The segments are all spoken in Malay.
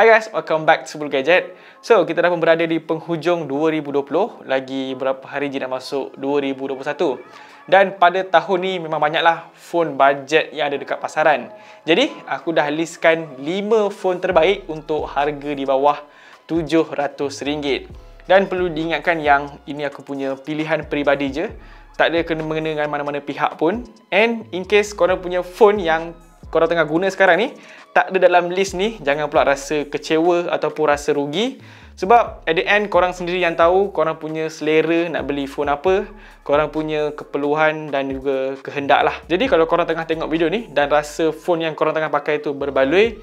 Hi guys, welcome back to Bulu Gadget. So, kita dah pun berada di penghujung 2020. Lagi berapa hari je nak masuk 2021. Dan pada tahun ni memang banyaklah phone bajet yang ada dekat pasaran. Jadi, aku dah listkan 5 phone terbaik untuk harga di bawah RM700. Dan perlu diingatkan yang ini aku punya pilihan peribadi je. Tak ada kena-mengena dengan mana-mana pihak pun. And in case korang punya phone yang korang tengah guna sekarang ni tak ada dalam list ni, jangan pula rasa kecewa ataupun rasa rugi. Sebab at the end korang sendiri yang tahu korang punya selera nak beli phone apa, korang punya keperluan dan juga kehendak lah. Jadi kalau korang tengah tengok video ni dan rasa phone yang korang tengah pakai tu berbaloi,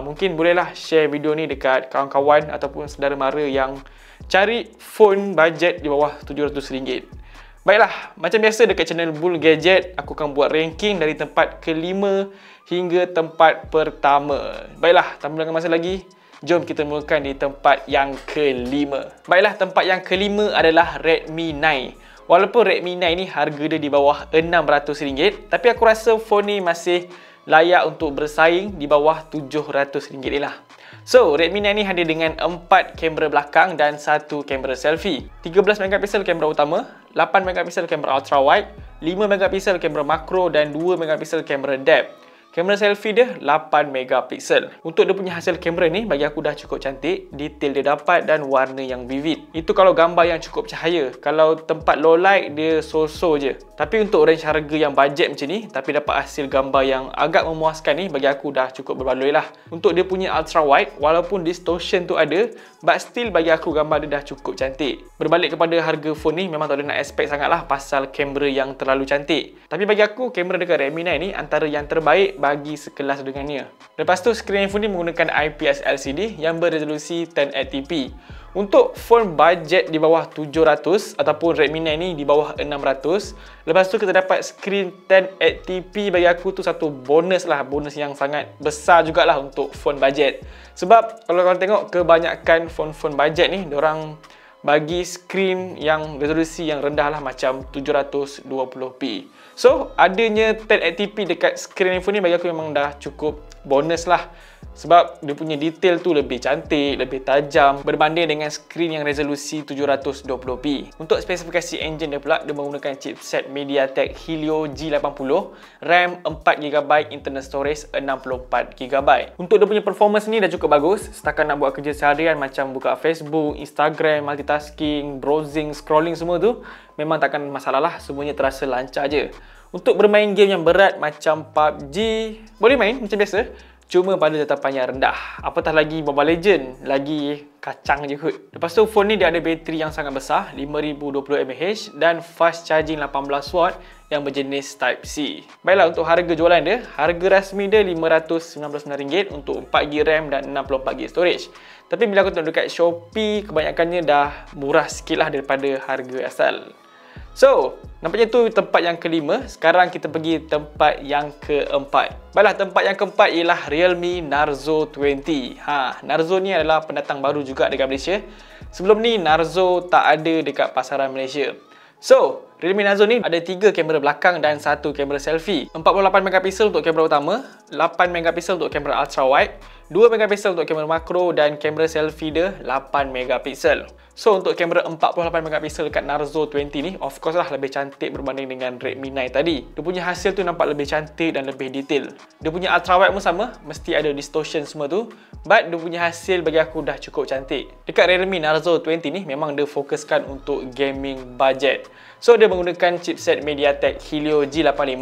mungkin bolehlah share video ni dekat kawan-kawan ataupun saudara mara yang cari phone bajet di bawah RM700. Baiklah, macam biasa dekat channel Bulu Gadget, aku akan buat ranking dari tempat ke-5 hingga tempat pertama. Baiklah, tanpa melengahkan masa lagi, jom kita mulakan di tempat yang ke-5. Baiklah, tempat yang ke-5 adalah Redmi 9. Walaupun Redmi 9 ni harga dia di bawah RM600, tapi aku rasa phone ni masih layak untuk bersaing di bawah RM700 ni lah. So, Redmi 9 ni hadir dengan 4 kamera belakang dan 1 kamera selfie. 13 megapiksel kamera utama, 8 megapiksel kamera ultra wide, 5 megapiksel kamera makro dan 2 megapiksel kamera depth. Kamera selfie dia 8 megapiksel. Untuk dia punya hasil kamera ni bagi aku dah cukup cantik, detail dia dapat dan warna yang vivid. Itu kalau gambar yang cukup cahaya. Kalau tempat low light dia so-so je. Tapi untuk range harga yang bajet macam ni tapi dapat hasil gambar yang agak memuaskan ni, bagi aku dah cukup berbaloi lah. Untuk dia punya ultra wide, walaupun distortion tu ada, but still bagi aku gambar dia dah cukup cantik. Berbalik kepada harga phone ni, memang tak ada nak expect sangat lah pasal kamera yang terlalu cantik. Tapi bagi aku kamera dekat Redmi 9 ni antara yang terbaik bagi sekelas dengannya. Lepas tu skrin handphone ni menggunakan IPS LCD yang beresolusi 1080p. Untuk phone bajet di bawah 700 ataupun Redmi 9 ni di bawah 600, lepas tu kita dapat skrin 1080p, bagi aku tu satu bonus lah, bonus yang sangat besar jugalah untuk phone bajet. Sebab kalau korang tengok kebanyakan phone-phone bajet ni, diorang bagi skrin yang resolusi yang rendah lah, macam 720p. So, adanya 1080p dekat skrin handphone ni bagi aku memang dah cukup bonus lah. Sebab dia punya detail tu lebih cantik, lebih tajam berbanding dengan skrin yang resolusi 720p. Untuk spesifikasi engine dia pula, dia menggunakan chipset MediaTek Helio G80, RAM 4GB, internal storage 64GB. Untuk dia punya performance ni dah cukup bagus. Setakat nak buat kerja seharian macam buka Facebook, Instagram, multitasking, browsing, scrolling semua tu, memang takkan masalah lah, semuanya terasa lancar je. Untuk bermain game yang berat macam PUBG, boleh main macam biasa, cuma pada tetapan yang rendah. Apatah lagi Mobile Legend, lagi kacang je kot. Lepas tu phone ni dia ada bateri yang sangat besar, 5020mAh dan fast charging 18W yang berjenis Type-C. Baiklah, untuk harga jualan dia, harga rasmi dia RM599 untuk 4GB RAM dan 64GB storage. Tapi bila aku tengok dekat Shopee, kebanyakannya dah murah sikit lah daripada harga asal. So, nampaknya tu tempat yang ke-5. Sekarang kita pergi tempat yang ke-4. Baiklah, tempat yang ke-4 ialah Realme Narzo 20. Narzo ni adalah pendatang baru juga dekat Malaysia. Sebelum ni Narzo tak ada dekat pasaran Malaysia. So, Realme Narzo ni ada 3 kamera belakang dan 1 kamera selfie. 48MP untuk kamera utama, 8MP untuk kamera ultra wide, 2MP untuk kamera makro dan kamera selfie dia 8MP. So, untuk kamera 48MP dekat Narzo 20 ni, of course lah lebih cantik berbanding dengan Redmi 9 tadi. Dia punya hasil tu nampak lebih cantik dan lebih detail. Dia punya ultra wide pun sama, mesti ada distortion semua tu, but dia punya hasil bagi aku dah cukup cantik. Dekat Realme Narzo 20 ni memang dia fokuskan untuk gaming budget. So, dia menggunakan chipset MediaTek Helio G85,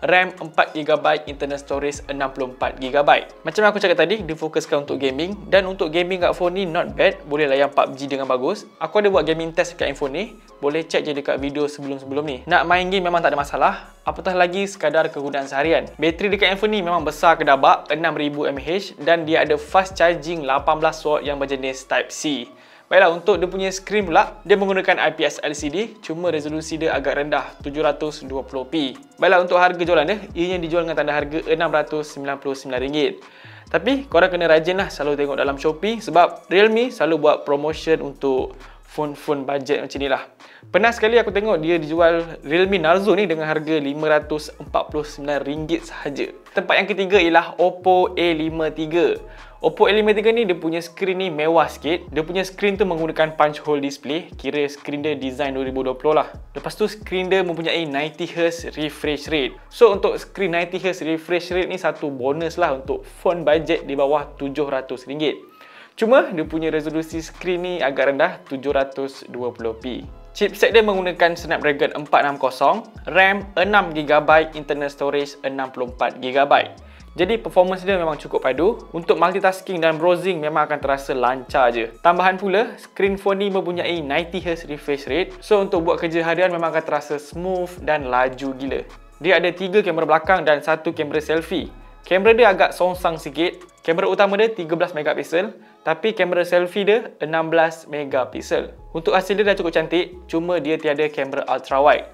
RAM 4GB, internal storage 64GB. Macam aku cakap tadi, dia fokuskan untuk gaming. Dan untuk gaming kat phone ni not bad, boleh layan PUBG dengan bagus. Aku ada buat gaming test dekat handphone ni, boleh check je dekat video sebelum-sebelum ni. Nak main game memang tak ada masalah, apatah lagi sekadar kegunaan seharian. Bateri dekat handphone ni memang besar kedabak, 6000mAh, dan dia ada fast charging 18W yang berjenis Type-C. Baiklah, untuk dia punya skrin pula, dia menggunakan IPS LCD, cuma resolusi dia agak rendah, 720p. Baiklah, untuk harga jualan dia, ianya dijual dengan tanda harga RM699. Tapi korang kena rajin lah selalu tengok dalam Shopee, sebab Realme selalu buat promotion untuk phone-phone budget macam ni lah. Pernah sekali aku tengok dia dijual Realme Narzo ni dengan harga RM549 sahaja. Tempat yang ketiga ialah Oppo A53. Oppo A53 ni dia punya skrin ni mewah sikit. Dia punya skrin tu menggunakan punch hole display. Kira skrin dia design 2020 lah. Lepas tu skrin dia mempunyai 90Hz refresh rate. So untuk skrin 90Hz refresh rate ni satu bonus lah untuk phone budget di bawah RM700. Cuma dia punya resolusi skrin ni agak rendah, 720p. Chipset dia menggunakan Snapdragon 460, RAM 6GB, internal storage 64GB. Jadi performance dia memang cukup padu. Untuk multitasking dan browsing memang akan terasa lancar je. Tambahan pula, skrin phone ni mempunyai 90Hz refresh rate. So untuk buat kerja harian memang akan terasa smooth dan laju gila. Dia ada 3 kamera belakang dan 1 kamera selfie. Kamera dia agak songsang sikit. Kamera utama dia 13MP, tapi kamera selfie dia 16MP. Untuk hasil dia dah cukup cantik, cuma dia tiada kamera ultra wide.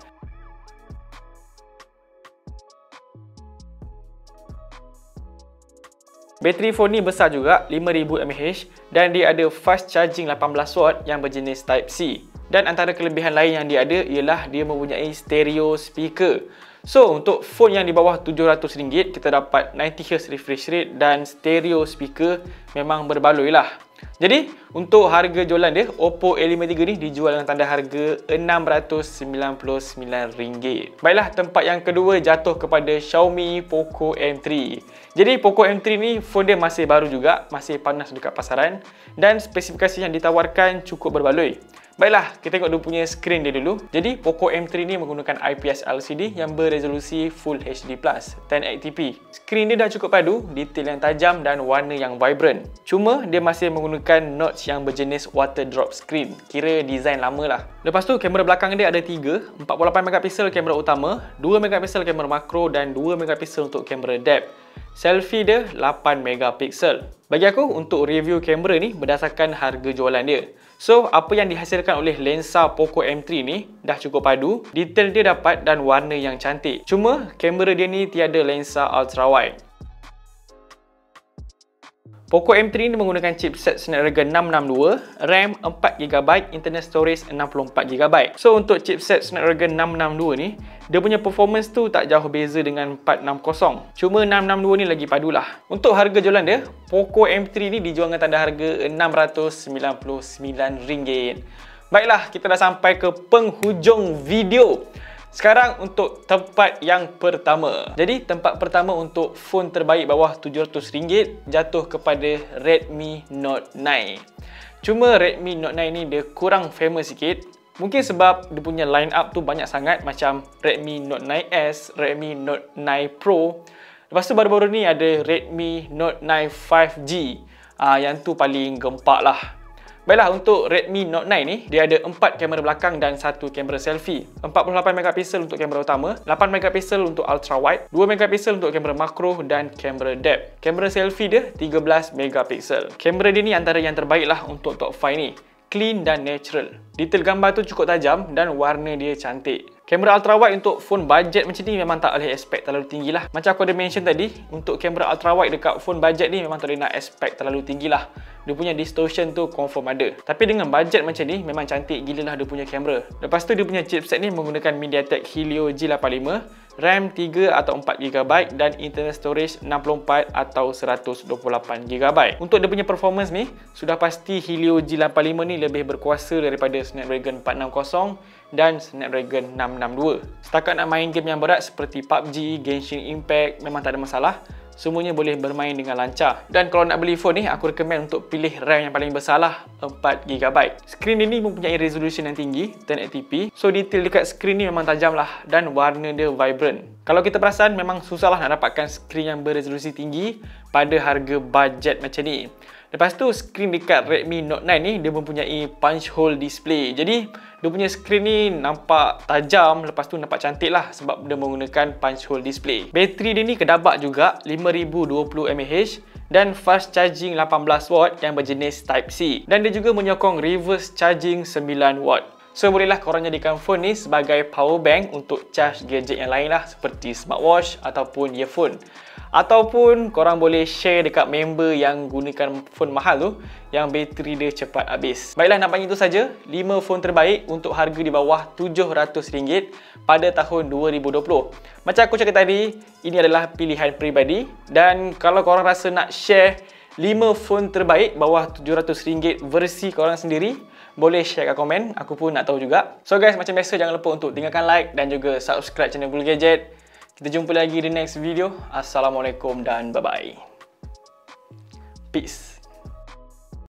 Bateri phone ni besar juga, 5000mAh, dan dia ada fast charging 18W yang berjenis Type-C. Dan antara kelebihan lain yang dia ada ialah dia mempunyai stereo speaker. So untuk phone yang di bawah RM700 kita dapat 90Hz refresh rate dan stereo speaker memang berbaloi lah. Jadi untuk harga jualan dia, Oppo A53 ni dijual dengan tanda harga RM699. Baiklah, tempat yang kedua jatuh kepada Xiaomi Poco M3. Jadi Poco M3 ni phone dia masih baru juga, masih panas dekat pasaran, dan spesifikasi yang ditawarkan cukup berbaloi. Baiklah, kita tengok dia punya skrin dia dulu. Jadi Poco M3 ni menggunakan IPS LCD yang beresolusi Full HD+, 1080p. Skrin dia dah cukup padu, detail yang tajam dan warna yang vibrant. Cuma dia masih menggunakan notch yang berjenis water drop screen. Kira design lama lah. Lepas tu kamera belakang dia ada 3, 48MP kamera utama, 2MP kamera makro dan 2MP untuk kamera depth. Selfie dia 8MP. Bagi aku, untuk review kamera ni berdasarkan harga jualan dia. So, apa yang dihasilkan oleh lensa Poco M3 ni dah cukup padu, detail dia dapat dan warna yang cantik. Cuma, kamera dia ni tiada lensa ultra wide. Poco M3 ni menggunakan chipset Snapdragon 662, RAM 4GB, internal storage 64GB. So untuk chipset Snapdragon 662 ni, dia punya performance tu tak jauh beza dengan 460. Cuma 662 ni lagi padulah. Untuk harga jualan dia, Poco M3 ni dijual dengan tanda harga RM699. Baiklah, kita dah sampai ke penghujung video. Sekarang untuk tempat yang pertama. Jadi tempat pertama untuk phone terbaik bawah RM700 jatuh kepada Redmi Note 9. Cuma Redmi Note 9 ni dia kurang famous sikit. Mungkin sebab dia punya line up tu banyak sangat, macam Redmi Note 9S, Redmi Note 9 Pro. Lepas tu baru-baru ni ada Redmi Note 9 5G. Yang tu paling gempak lah. Baiklah, untuk Redmi Note 9 ni, dia ada 4 kamera belakang dan 1 kamera selfie. 48MP untuk kamera utama, 8MP untuk ultra wide, 2MP untuk kamera makro dan kamera depth. Kamera selfie dia 13MP. Kamera dia ni antara yang terbaik lah untuk top 5 ni. Clean dan natural. Detail gambar tu cukup tajam dan warna dia cantik. Kamera ultra wide untuk phone budget macam ni memang tak boleh expect terlalu tinggi lah. Macam aku ada mention tadi, untuk kamera ultra wide dekat phone budget ni memang tak boleh nak expect terlalu tinggi lah. Dia punya distortion tu confirm ada. Tapi dengan budget macam ni, memang cantik gila lah dia punya kamera. Lepas tu dia punya chipset ni menggunakan MediaTek Helio G85, RAM 3 atau 4GB dan internal storage 64 atau 128GB. Untuk dia punya performance ni, sudah pasti Helio G85 ni lebih berkuasa daripada Snapdragon 460 dan Snapdragon 662. Setakat nak main game yang berat seperti PUBG, Genshin Impact memang tak ada masalah. Semuanya boleh bermain dengan lancar. Dan kalau nak beli phone ni, aku recommend untuk pilih RAM yang paling besar lah, 4GB. Skrin dia ni mempunyai resolution yang tinggi, 1080p. So detail dekat skrin ni memang tajam lah dan warna dia vibrant. Kalau kita perasan, memang susah lah nak dapatkan skrin yang beresolusi tinggi pada harga budget macam ni. Lepas tu skrin dekat Redmi Note 9 ni dia mempunyai punch hole display. Jadi dia punya skrin ni nampak tajam, lepas tu nampak cantik lah sebab dia menggunakan punch hole display. Bateri dia ni kedabak juga, 5020mAh dan fast charging 18W yang berjenis Type-C. Dan dia juga menyokong reverse charging 9W. So bolehlah korang jadikan phone ni sebagai power bank untuk charge gadget yang lain lah, seperti smartwatch ataupun earphone. Ataupun korang boleh share dekat member yang gunakan phone mahal tu, yang bateri dia cepat habis. Baiklah, nampaknya itu saja 5 phone terbaik untuk harga di bawah RM700 pada tahun 2020. Macam aku cakap tadi, ini adalah pilihan peribadi. Dan kalau korang rasa nak share 5 phone terbaik bawah RM700 versi korang sendiri. Boleh share kat komen, aku pun nak tahu juga. So guys, macam biasa jangan lupa untuk tinggalkan like dan juga subscribe channel Bulu Gadget. Kita jumpa lagi di next video. Assalamualaikum dan bye-bye. Peace.